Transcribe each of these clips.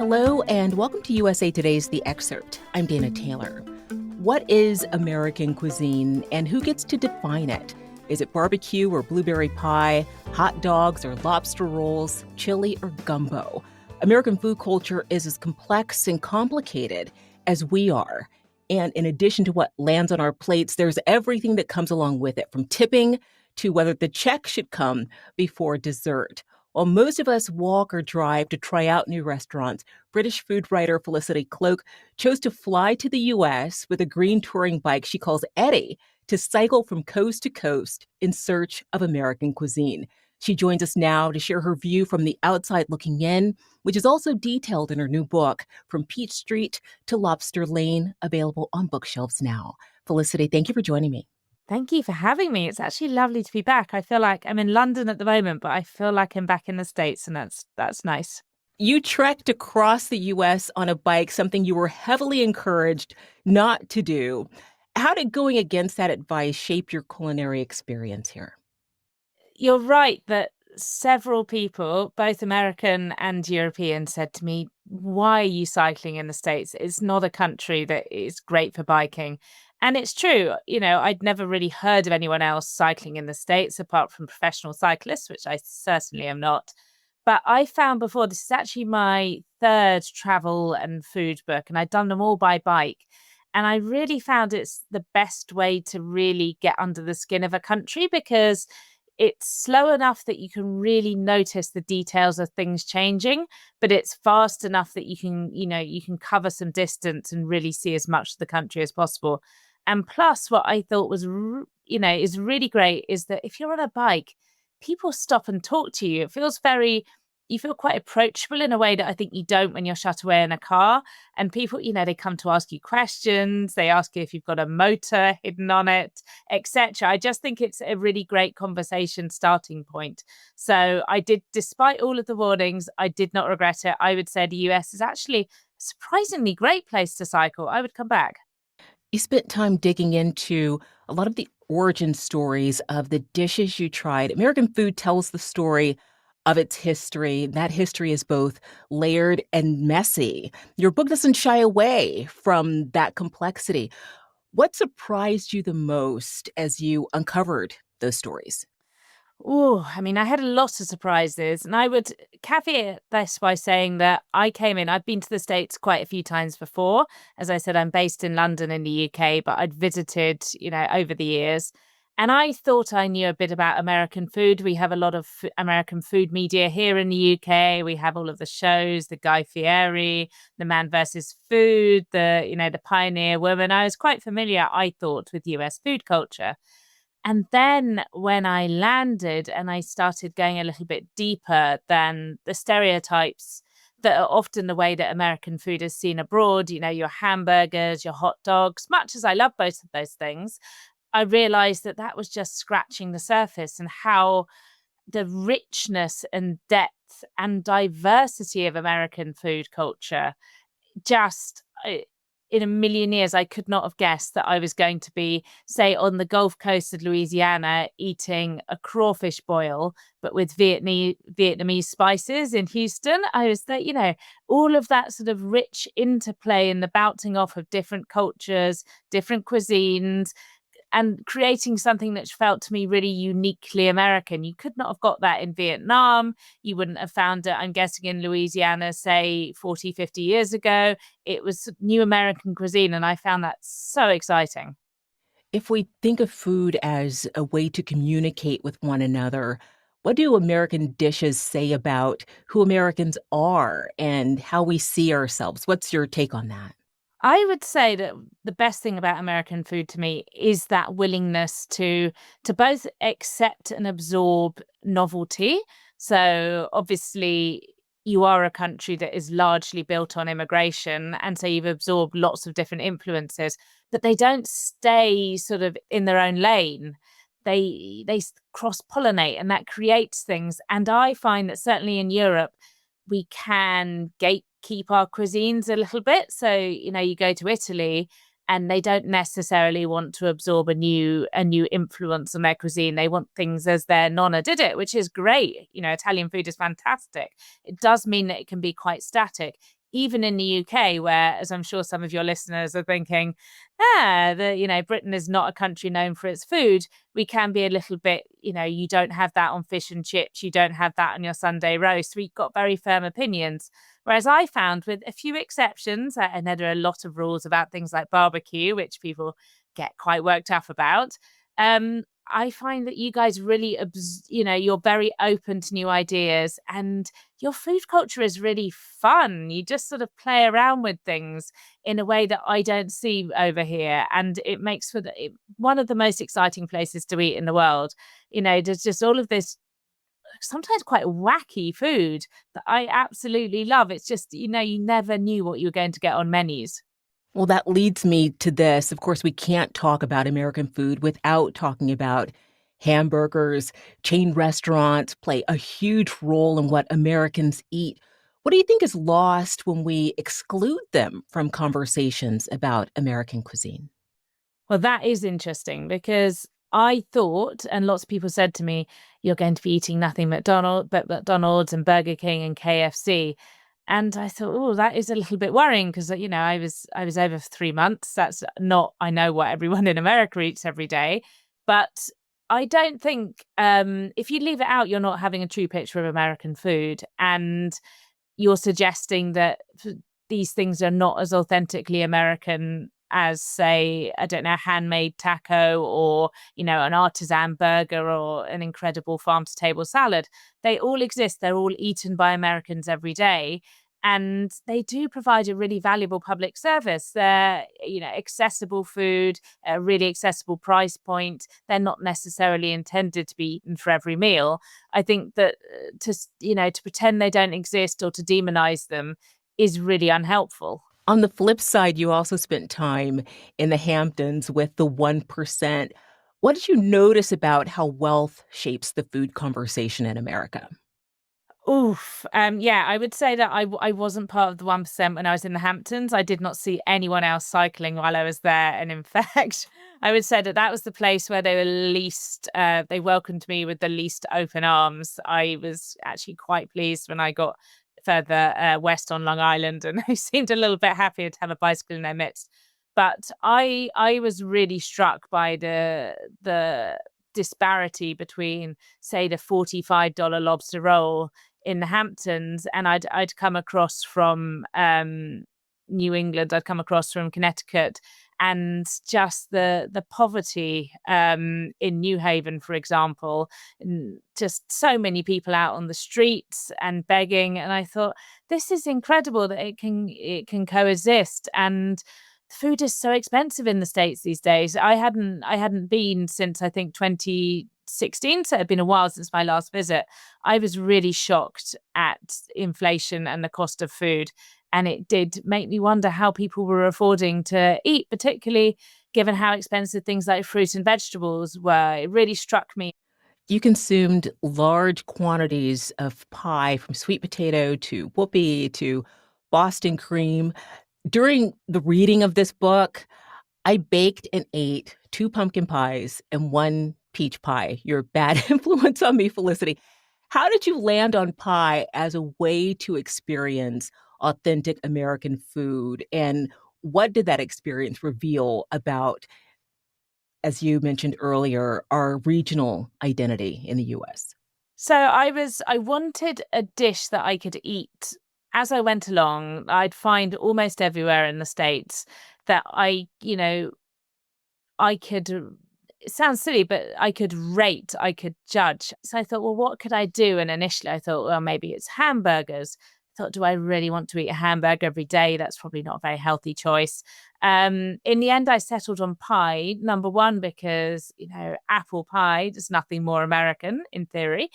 Hello, and welcome to USA Today's The Excerpt. I'm Dana Taylor. What is American cuisine, and who gets to define it? Is it barbecue or blueberry pie, hot dogs or lobster rolls, chili or gumbo? American food culture is as complex and complicated as we are. And in addition to what lands on our plates, there's everything that comes along with it, from tipping to whether the check should come before dessert. While most of us walk or drive to try out new restaurants, British food writer Felicity Cloake chose to fly to the U.S. with a green touring bike she calls Eddy to cycle from coast to coast in search of American cuisine. She joins us now to share her view from the outside looking in, which is also detailed in her new book, From Peach Street to Lobster Lane, available on bookshelves now. Felicity, thank you for joining me. Thank you for having me. It's actually lovely to be back. I feel like I'm in London at the moment, but I feel like I'm back in the States, and that's nice. You trekked across the U.S. on a bike, something you were heavily encouraged not to do. How did going against that advice shape your culinary experience here? You're right that several people, both American and European, said to me, "Why are you cycling in the States? It's not a country that is great for biking." And it's true. I'd never really heard of anyone else cycling in the States apart from professional cyclists, which I certainly am not. But I found before, this is actually my third travel and food book, and I'd done them all by bike. And I really found it's the best way to really get under the skin of a country, because it's slow enough that you can really notice the details of things changing, but it's fast enough that you can cover some distance and really see as much of the country as possible. And plus, what I thought was, is really great is that if you're on a bike, people stop and talk to you. You feel quite approachable in a way that I think you don't when you're shut away in a car. And people, they come to ask you questions. They ask you if you've got a motor hidden on it, etc. I just think it's a really great conversation starting point. So despite all of the warnings, I did not regret it. I would say the US is actually a surprisingly great place to cycle. I would come back. You spent time digging into a lot of the origin stories of the dishes you tried. American food tells the story of its history. That history is both layered and messy. Your book doesn't shy away from that complexity. What surprised you the most as you uncovered those stories? Oh, I had a lot of surprises, and I would caveat this by saying that I've been to the States quite a few times before. As I said, I'm based in London in the UK, but I'd visited, over the years. And I thought I knew a bit about American food. We have a lot of American food media here in the UK. We have all of the shows, the Guy Fieri, the Man versus Food, the Pioneer Woman. I was quite familiar, I thought, with US food culture. And then when I landed and I started going a little bit deeper than the stereotypes that are often the way that American food is seen abroad, your hamburgers, your hot dogs, much as I love both of those things, I realized that was just scratching the surface, and how the richness and depth and diversity of American food culture just in a million years, I could not have guessed that I was going to be, say, on the Gulf Coast of Louisiana, eating a crawfish boil, but with Vietnamese spices in Houston. I was there, all of that sort of rich interplay and the bouncing off of different cultures, different cuisines, and creating something that felt to me really uniquely American. You could not have got that in Vietnam. You wouldn't have found it, I'm guessing, in Louisiana, say 40, 50 years ago. It was new American cuisine, and I found that so exciting. If we think of food as a way to communicate with one another, what do American dishes say about who Americans are and how we see ourselves? What's your take on that? I would say that the best thing about American food to me is that willingness to both accept and absorb novelty. So obviously you are a country that is largely built on immigration, and so you've absorbed lots of different influences, but they don't stay sort of in their own lane. They cross-pollinate, and that creates things. And I find that certainly in Europe, we can gatekeep our cuisines a little bit. So, you go to Italy and they don't necessarily want to absorb a new influence on their cuisine. They want things as their nonna did it, which is great. Italian food is fantastic. It does mean that it can be quite static. even in the UK, where, as I'm sure some of your listeners are thinking, Britain is not a country known for its food. We can be a little bit, you don't have that on fish and chips. You don't have that on your Sunday roast. We've got very firm opinions. Whereas I found, with a few exceptions, and there are a lot of rules about things like barbecue, which people get quite worked up about. I find that you guys really, you're very open to new ideas, and your food culture is really fun. You just sort of play around with things in a way that I don't see over here. And it makes for one of the most exciting places to eat in the world. There's just all of this sometimes quite wacky food that I absolutely love. It's just, you never knew what you were going to get on menus. Well, that leads me to this. Of course, we can't talk about American food without talking about hamburgers. Chain restaurants play a huge role in what Americans eat. What do you think is lost when we exclude them from conversations about American cuisine? Well, that is interesting because I thought, and lots of people said to me, you're going to be eating nothing but McDonald's and Burger King and KFC. And I thought, oh, that is a little bit worrying because, I was over for 3 months. That's not, I know what everyone in America eats every day. But I don't think, if you leave it out, you're not having a true picture of American food. And you're suggesting that these things are not as authentically American as, say, I don't know, handmade taco or, an artisan burger or an incredible farm to table salad. They all exist. They're all eaten by Americans every day. And they do provide a really valuable public service. They're, accessible food, a really accessible price point. They're not necessarily intended to be eaten for every meal. I think that to pretend they don't exist or to demonize them is really unhelpful. On the flip side, you also spent time in the Hamptons with the 1%. What did you notice about how wealth shapes the food conversation in America? Oof. Yeah, I would say that I wasn't part of the 1% when I was in the Hamptons. I did not see anyone else cycling while I was there. And in fact, I would say that that was the place where they welcomed me with the least open arms. I was actually quite pleased when I got further west on Long Island, and they seemed a little bit happier to have a bicycle in their midst. But I was really struck by the disparity between, say, the $45 lobster roll in the Hamptons, and I'd come across from New England, I'd come across from Connecticut, and just the poverty in New Haven, for example, and just so many people out on the streets and begging. And I thought, this is incredible that it can coexist. And food is so expensive in the States these days. I hadn't been since, I think, 2016, so it had been a while since my last visit. I was really shocked at inflation and the cost of food, and it did make me wonder how people were affording to eat, particularly given how expensive things like fruit and vegetables were. It really struck me. You consumed large quantities of pie, from sweet potato to whoopie to Boston cream. During the reading of this book, I baked and ate 2 pumpkin pies and 1 peach pie. You're a bad influence on me, Felicity. How did you land on pie as a way to experience authentic American food? And what did that experience reveal about, as you mentioned earlier, our regional identity in the US? So I wanted a dish that I could eat as I went along. I'd find almost everywhere in the States that I could, it sounds silly, but I could rate, I could judge. So I thought, well, what could I do? And initially I thought, well, maybe it's hamburgers. I thought, do I really want to eat a hamburger every day? That's probably not a very healthy choice. In the end, I settled on pie, number one, because, apple pie, there's nothing more American in theory.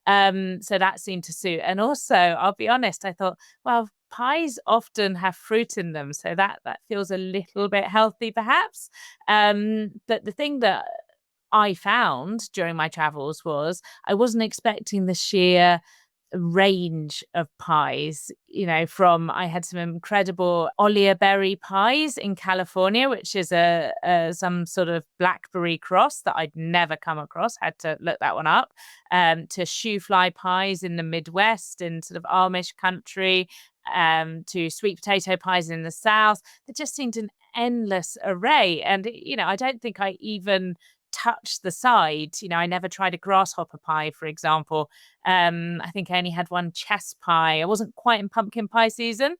So that seemed to suit. And also, I'll be honest, I thought, well, pies often have fruit in them, so that feels a little bit healthy, perhaps. But the thing that I found during my travels was I wasn't expecting the sheer range of pies, from I had some incredible Olia berry pies in California, which is some sort of blackberry cross that I'd never come across, had to look that one up, to shoe fly pies in the Midwest in sort of Amish country, to sweet potato pies in the South. There just seemed an endless array. And, I don't think I even touched the sides. I never tried a grasshopper pie, for example. I think I only had one chess pie. I wasn't quite in pumpkin pie season.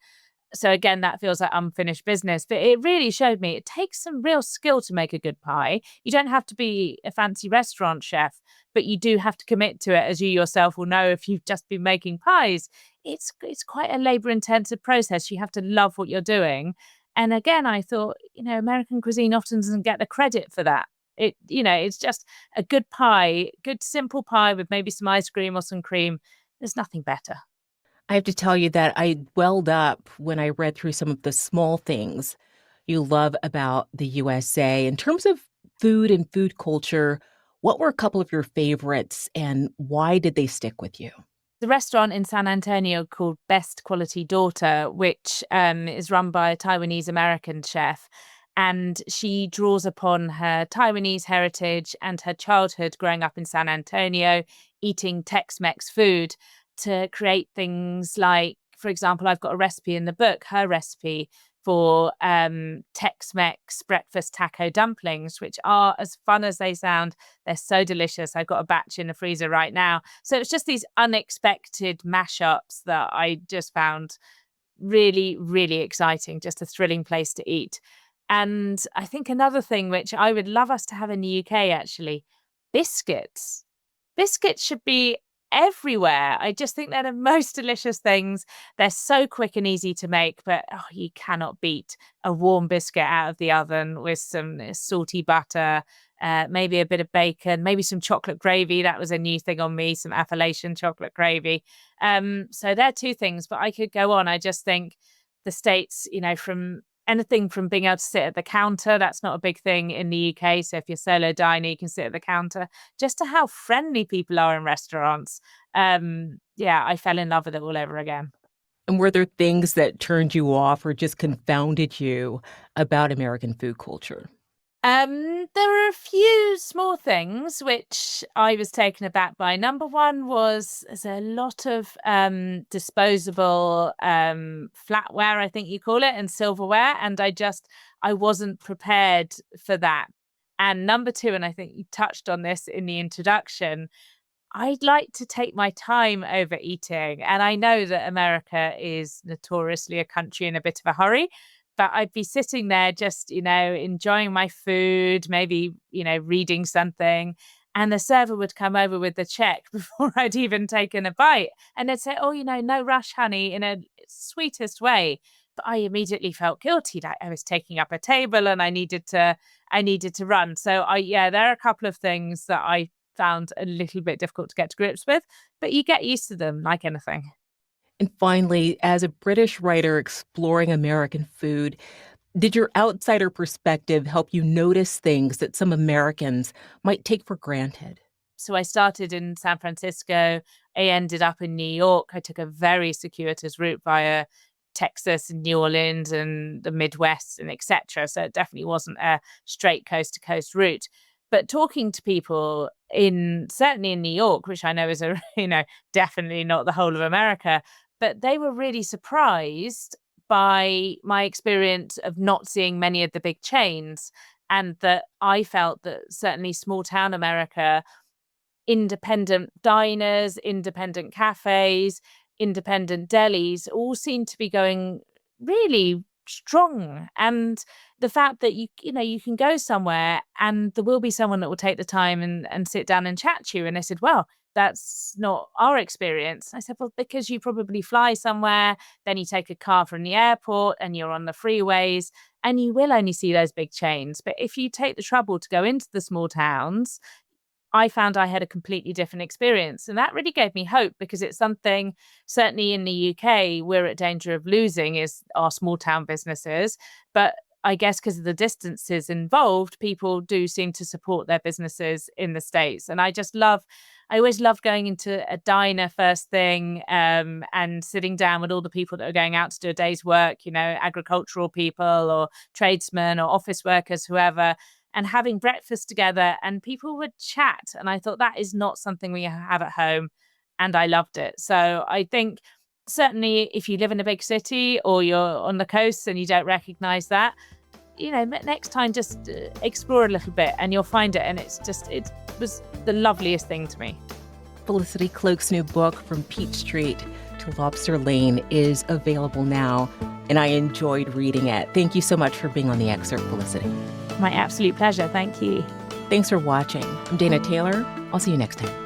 So again, that feels like unfinished business. But it really showed me it takes some real skill to make a good pie. You don't have to be a fancy restaurant chef, but you do have to commit to it, as you yourself will know if you've just been making pies. It's quite a labor-intensive process. You have to love what you're doing. And again, I thought, American cuisine often doesn't get the credit for that. It's just a good pie, good simple pie with maybe some ice cream or some cream. There's nothing better. I have to tell you that I welled up when I read through some of the small things you love about the USA. In terms of food and food culture, what were a couple of your favorites and why did they stick with you? The restaurant in San Antonio called Best Quality Daughter, which is run by a Taiwanese American chef. And she draws upon her Taiwanese heritage and her childhood growing up in San Antonio, eating Tex-Mex food to create things like, for example, I've got a recipe in the book, her recipe for Tex-Mex breakfast taco dumplings, which are as fun as they sound. They're so delicious. I've got a batch in the freezer right now. So it's just these unexpected mashups that I just found really, really exciting, just a thrilling place to eat. And I think another thing which I would love us to have in the UK, actually, biscuits. Biscuits should be everywhere. I just think they're the most delicious things. They're so quick and easy to make, but you cannot beat a warm biscuit out of the oven with some salty butter, maybe a bit of bacon, maybe some chocolate gravy. That was a new thing on me, some Appalachian chocolate gravy. So they're two things, but I could go on. I just think the States, from anything from being able to sit at the counter, that's not a big thing in the UK. So if you're solo diner, you can sit at the counter, just to how friendly people are in restaurants. I fell in love with it all over again. And were there things that turned you off or just confounded you about American food culture? There were a few small things which I was taken aback by. Number one was there's a lot of disposable flatware, I think you call it, and silverware, and I wasn't prepared for that. And number two, and I think you touched on this in the introduction, I'd like to take my time over eating. And I know that America is notoriously a country in a bit of a hurry, but I'd be sitting there just, enjoying my food, maybe, reading something. And the server would come over with the check before I'd even taken a bite. And they'd say, no rush, honey, in a sweetest way. But I immediately felt guilty, like I was taking up a table and I needed to run. So there are a couple of things that I found a little bit difficult to get to grips with, but you get used to them like anything. And finally, as a British writer exploring American food, did your outsider perspective help you notice things that some Americans might take for granted? So I started in San Francisco. I ended up in New York. I took a very circuitous route via Texas and New Orleans and the Midwest and etc. So it definitely wasn't a straight coast to coast route. But talking to people certainly in New York, which I know is definitely not the whole of America, but they were really surprised by my experience of not seeing many of the big chains, and that I felt that certainly small town America, independent diners, independent cafes, independent delis all seem to be going really strong. And the fact that you can go somewhere and there will be someone that will take the time and sit down and chat to you. And I said, well, that's not our experience. I said, well, because you probably fly somewhere, then you take a car from the airport and you're on the freeways and you will only see those big chains. But if you take the trouble to go into the small towns, I found I had a completely different experience. And that really gave me hope, because it's something certainly in the UK we're at danger of losing is our small town businesses. But I guess because of the distances involved, people do seem to support their businesses in the States. And I just love I always love going into a diner first thing, and sitting down with all the people that are going out to do a day's work, agricultural people or tradesmen or office workers, whoever, and having breakfast together, and people would chat. And I thought that is not something we have at home. And I loved it. So I think certainly if you live in a big city or you're on the coast and you don't recognize that, next time just explore a little bit and you'll find it. And it was the loveliest thing to me. Felicity Cloake's new book, From Peach Street to Lobster Lane, is available now, and I enjoyed reading it. Thank you so much for being on The Excerpt, Felicity. My absolute pleasure. Thank you. Thanks for watching. I'm Dana Taylor. I'll see you next time.